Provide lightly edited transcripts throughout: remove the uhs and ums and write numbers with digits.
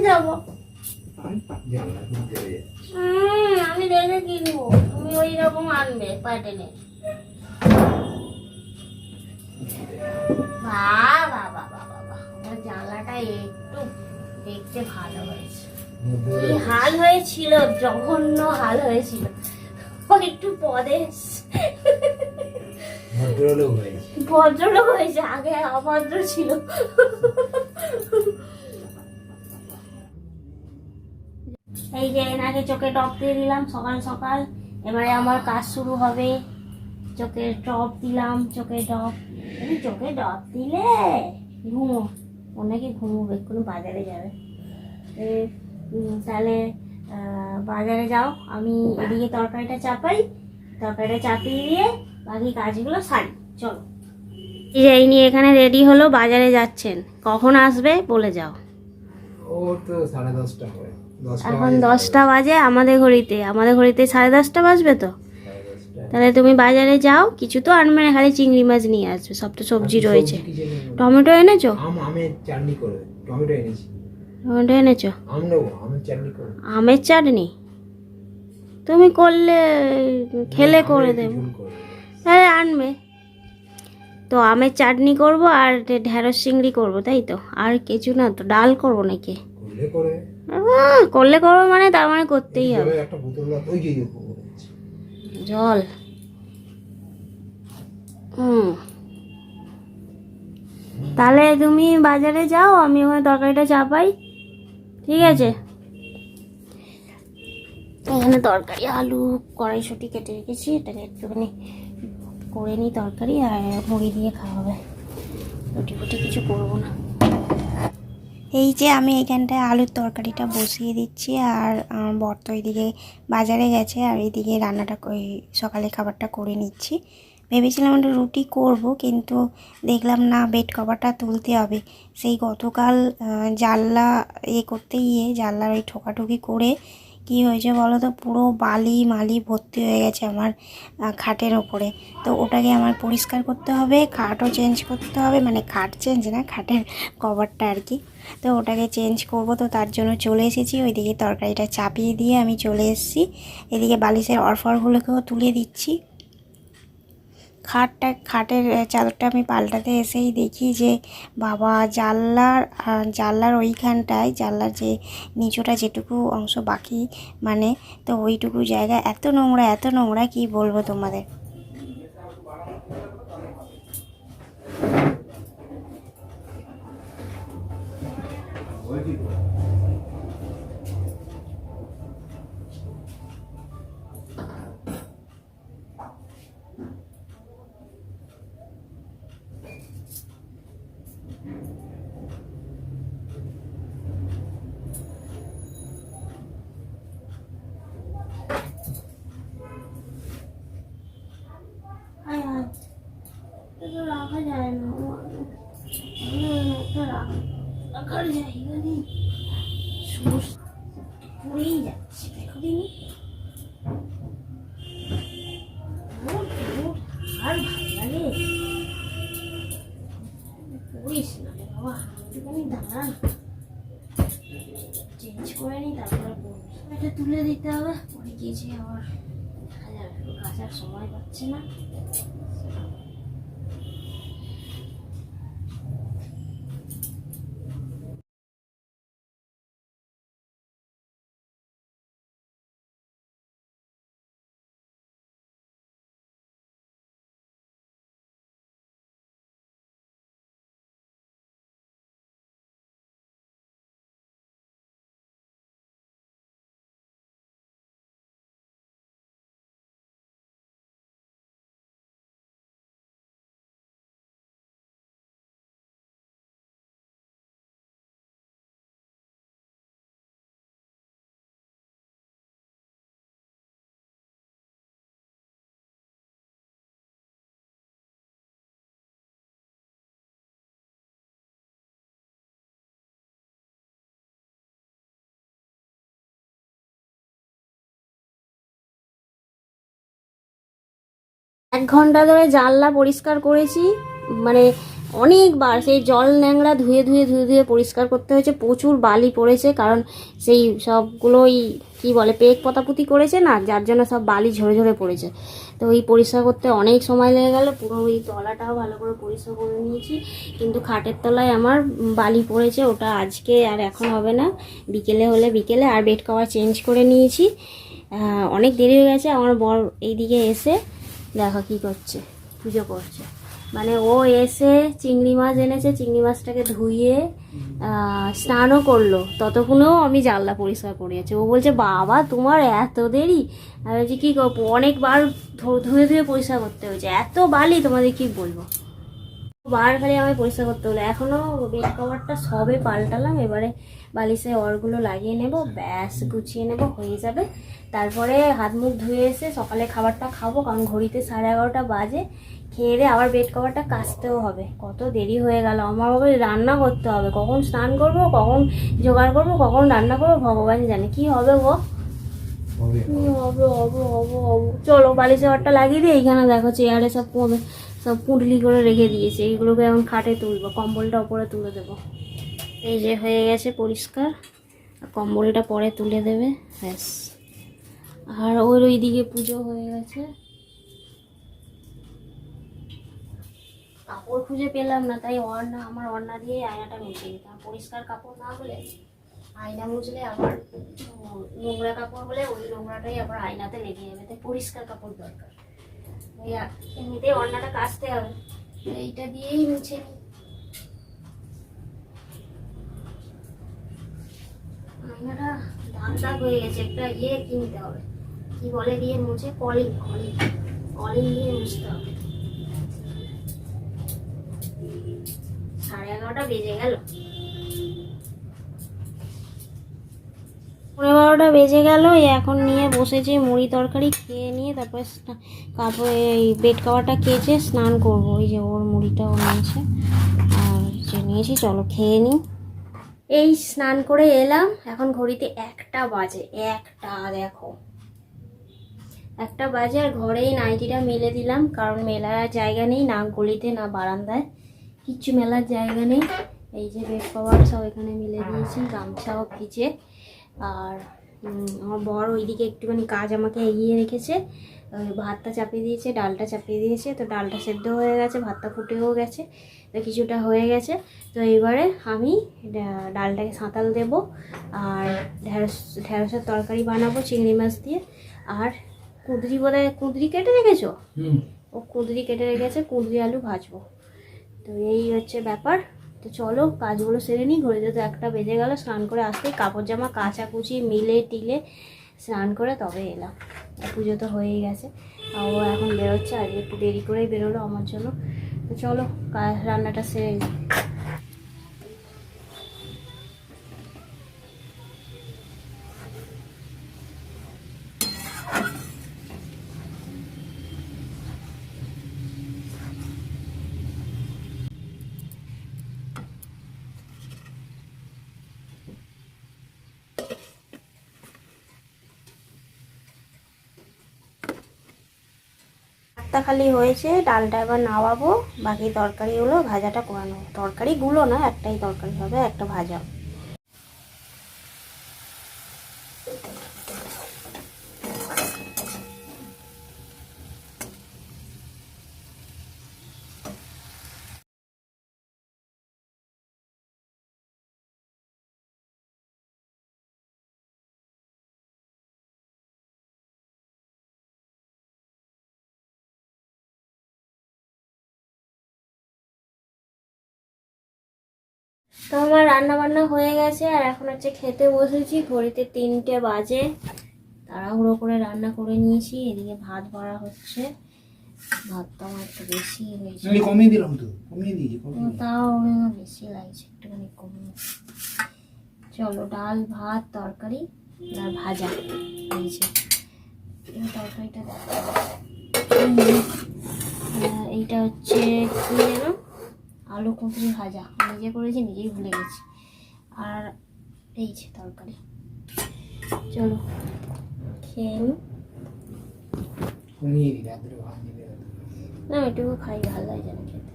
যাবো। আমি দেখে কিনবো, তুমি ওই রকম আনবে প্যাটার্নে। বাবা বাবা বাবা, আমার জানলাটা একটু দেখতে ভালো হয়েছে। কি হাল হয়েছিল, জঘন্য হাল হয়েছিল। একটু পদে ভদ্রলোক হয়েছে, আগে অভদ্র ছিল। এই যে এনাকে চোখে টপ দিয়ে দিলাম সকাল সকাল। এবারে আমার কাজ শুরু হবে। চোখে টপ দিলাম, চোখে টপ। চোখে টপ দিলে ঘুমো, অনেকে ঘুমোবে, এক্ষুনি বাজারে যাবে। তাহলে বাজারে যাও, আমি এদিকে তরকারিটা চাপাই, তরকারিটা চাপিয়ে দিয়ে বাকি কাজগুলো সারি। চলো। এই নিয়ে এখানে রেডি হলো, বাজারে যাচ্ছেন। কখন আসবে বলে যাও। ও তো 10:30 হয়। এখন 10টা বাজে আমাদের ঘড়িতে 10:30 বাজবে তো। তাহলে তুমি বাজারে যাও, কিছু তো আনবে না, খালি চিংড়ি মাছ নিয়ে আসবে, সব তো সবজি রয়েছে। টমেটো এনেছো? আমের চাটনি করে টমেটো এনেছি। টমেটো এনেছো? আমের চাটনি করে। আমের চাটনি তুমি করলে খেলে করে দেবো। তাহলে আনবে তো, আমের চাটনি করব আর ঢেঁড়স চিংড়ি করবো, তাই তো? আর কিছু না তো? ডাল করবো নাকি? করলে করবো মানে তার মানে করতেই হবে। জল। তাহলে তুমি বাজারে যাও, আমি ওখানে তরকারিটা চাপাই, ঠিক আছে? এখানে তরকারি, আলু কড়াইশুঁটি কেটে রেখেছি, এটাকে একটুখানি করে নিই তরকারি, আর মুড়ি দিয়ে খাওয়া হবে। রুটি ফুটি কিছু করবো না। এই যে আমি এখানটায় আলুর তরকারিটা বসিয়ে দিচ্ছি, আর বর তো এইদিকে বাজারে গেছে, আর এইদিকে রান্নাটা সকালে খাবারটা করে নিচ্ছি। ভেবেছিলাম একটা রুটি করব, কিন্তু দেখলাম না, বেড কভারটা তুলতে হবে। সেই গতকাল জানলা করতে গিয়ে জানলার ওই ঠোকাঠুকি করে কি হয়েছে বলো তো, পুরো বালি মালি ভর্তি হয়ে গেছে আমার খাটের ওপরে। তো ওটাকে আমার পরিষ্কার করতে হবে, খাটও চেঞ্জ করতে হবে, মানে খাট চেঞ্জ না, খাটের কভারটা আর কি। তো ওটাকে চেঞ্জ করব, তো তার জন্য চলে এসেছি। ওইদিকে তরকারিটা চাপিয়ে দিয়ে আমি চলে এসেছি। এদিকে বালিশের অরফরগুলোকেও তুলে দিচ্ছি। খাটের চাদরটা আমি পাল্টাতে এসেই দেখি যে বাবা, জানলার ওইখানটায়, জানলার যে নিচুটা যেটুকু অংশ বাকি, মানে তো ওইটুকু জায়গা এত নোংরা কি বলবো তোমাদের। রাখা যায় না, রাখার জায়গা নেই, পড়েই যাচ্ছে। দেখো দিনি আর ভালো লাগে, পড়িস না রে বাবা, একটুখানি দাঁড়ান, চেঞ্জ করে নিই তারপরে পড়বো। এটা তুলে দিতে হবে, পরে গিয়েছে আবার দেখা যাবে, কাচার সময় পাচ্ছে না। এক ঘন্টা ধরে জানলা পরিষ্কার করেছি, মানে অনেকবার সেই জল ন্যাংরা ধুয়ে ধুয়ে ধুয়ে ধুয়ে পরিষ্কার করতে হয়েছে, প্রচুর বালি পড়েছে, কারণ সেই সবগুলোই কি বলে পেক পতাপুতি করেছে না, যার জন্য সব বালি ঝরে ঝরে পড়েছে। তো ওই পরিষ্কার করতে অনেক সময় লেগে গেল, পুরো ওই তলাটাও ভালো করে পরিষ্কার করে নিয়েছি, কিন্তু খাটের তলায় আমার বালি পড়েছে, ওটা আজকে আর এখন হবে না, বিকেলে হলে বিকেলে। আর বেড কভার চেঞ্জ করে নিয়েছি। অনেক দেরি হয়ে গেছে। আমার বর এইদিকে এসে দেখো কী করছে, পুজো করছে। মানে ও এসে চিংড়ি মাছ এনেছে, চিংড়ি মাছটাকে ধুয়ে স্নানও করলো, ততক্ষণেও আমি জানলা পরিষ্কার করিয়েছি। ও বলছে বাবা তোমার এত দেরি। আমি বলছি কী করবো, অনেকবার ধুয়ে ধুয়ে পরিষ্কার করতে হয়েছে, এত বালি তোমাদের কি বলবো, বার খালি আমায় পরিষ্কার করতে হলো। এখনও বেড কভারটা সবে পাল্টালাম, এবারে বালিশে অরগুলো লাগিয়ে নেব, ব্যাস গুছিয়ে নেব, হয়ে যাবে। তারপরে হাত মুখ ধুয়ে এসে সকালে খাবারটা খাবো, কারণ ঘড়িতে 11:30 বাজে। খেয়ে দিয়ে আবার বেড কভারটা কাচতেও হবে, কত দেরি হয়ে গেল। আমার বাবা রান্না করতে হবে, কখন স্নান করব, কখন জোগাড় করব, কখন রান্না করবো ভগবান জানে। কি হবে গো, হবে হবে হবে হবে হবে। চলো বালিশে ঘরটা লাগিয়ে দিই। এইখানে দেখো চেয়ারে সব পুঁটলি করে রেখে দিয়েছে, এইগুলোকে এখন খাটে তুলবো, কম্বলটা ওপরে তুলে দেবো। এই যে হয়ে গেছে পরিষ্কার, কম্বলটা পরে তুলে দেবে, ব্যাস। আর ওইদিকে পুজো হয়ে গেছে। কাপড় খুঁজে পেলাম না, তাই আমার ওড়না দিয়ে আয়নাটা মুছে দিতাম। পরিষ্কার কাপড় না হলে আয়না মুছলে আবার নোংরা কাপড় হলে ওই নোংরাটাই আবার আয়নাতে লেগে যাবে, তাই পরিষ্কার কাপড় দরকার। এমনিতে ওড়নাটা কাচতে হবে, এইটা দিয়েই মুছে নিই। আয়নাটা দাগ দাগ হয়ে গেছে, একটা কিনতে হবে, কি বলে দিয়ে মুছে, কলিং দিয়ে মুছতে হবে। 11:30 বেজে গেল, 11:30 বেজে গেল। এখন নিয়ে বসেছি মুড়ি তরকারি, খেয়ে নিয়ে তারপরে কাপড় এই বেড কভারটা কেচে স্নান করবো। ওই যে ওর মুড়িটাও নিয়েছে আর যে নিয়েছি, চলো খেয়ে নিই। এই স্নান করে এলাম, এখন ঘড়িতে 1টা বাজে। দেখো 1টা বাজে, আর ঘরেই নাইটিটা মেলে দিলাম, কারণ মেলার জায়গা নেই, না গলিতে না বারান্দায়, কিচ্ছু মেলার জায়গা নেই। এই যে বেড কভার সব এখানে মেলে দিয়েছি, গামছাও ভিজে। আর আমার বর ওইদিকে একটুখানি কাজ আমাকে এগিয়ে রেখেছে, ভাতটা চাপিয়ে দিয়েছে, ডালটা চাপিয়ে দিয়েছে। তো ডালটা সেদ্ধ হয়ে গেছে, ভাতটা ফুটেও গেছে, তো কিছুটা হয়ে গেছে। তো এবারে আমি ডালটাকে সাঁতাল দেব, আর ঢেঁড়সের তরকারি বানাবো চিংড়ি মাছ দিয়ে। আর কুঁদরি কুঁদরি কেটে রেখেছো? ও কুঁদরি কেটে রেখেছে, কুঁদরি আলু ভাজবো। তো এই হচ্ছে ব্যাপার। তো চলো কাজগুলো সেরে নিই, ঘড়িতে তো 1টা বেজে গেল। স্নান করে আসতেই কাপড় জামা কাচাকুচি মিলে টিলে স্নান করে তবে এলাম। পুজো তো হয়েই গেছে, আর ও এখন বেরোচ্ছে, আজকে একটু দেরি করেই বেরোলো আমার জন্য। তো চলো রান্নাটা সেরে নিই। ভাতটা খালি হয়েছে, ডালটা এবার নামাবো, বাকি তরকারিগুলো ভাজাটা করে নেবো। তরকারিগুলো না, একটাই তরকারি হবে, একটা ভাজা। তো আমার রান্না বান্না হয়ে গেছে, আর এখন হচ্ছে খেতে বসেছি। ঘড়িতে 3টে বাজে, তাড়াহুড়ো করে রান্না করে নিয়েছি। এদিকে ভাত বাড়া হচ্ছে, ভাতটা আমার একটু বেশি হয়েছে, কমিয়ে দিলাম তো, কমিয়ে দিয়েছি। তাও বেশি লাগছে, একটুখানি কমিয়ে। চলো ডাল ভাত তরকারি আর ভাজা হয়েছে। তরকারিটা এইটা হচ্ছে কি যেন, আলু কুঁদরি ভাজা, নিজে করেছি, নিজেই ভুলে গেছি। আর এই যে তরকারি, চলো খেয়ে নিই। কমিয়ে দিই, রাত্রে ভাত দিলে না এটুকু খাই, ভালো লাগে না খেতে।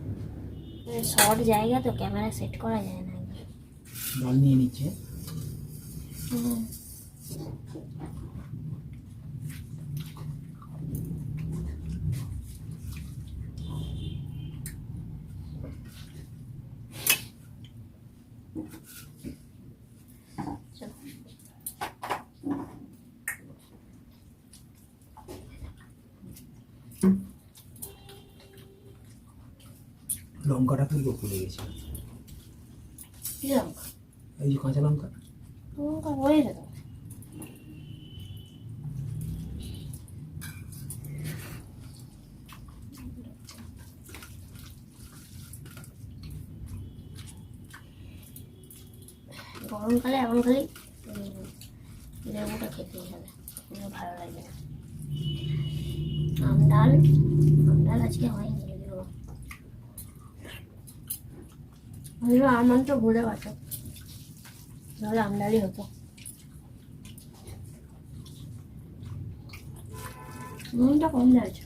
শর্ট জায়গা তো ক্যামেরা সেট করা যায় না। ডাল নিয়ে নিচ্ছে। হুম। চলো। লঙ্কাটা তুই ভুলে গেছি। কি লঙ্কা? এই যে কাঁচা লঙ্কা। লঙ্কা হয়েছে তো। গরমকালে এখন খালি লেবুটা খেতেই হবে, ভালো লাগে না। আমডাল আমডাল আজকে হয়নি, যদিও আমার তো ভুলে গেছে, নাহলে আমডালই হতো। নুনটা কম লাগছে।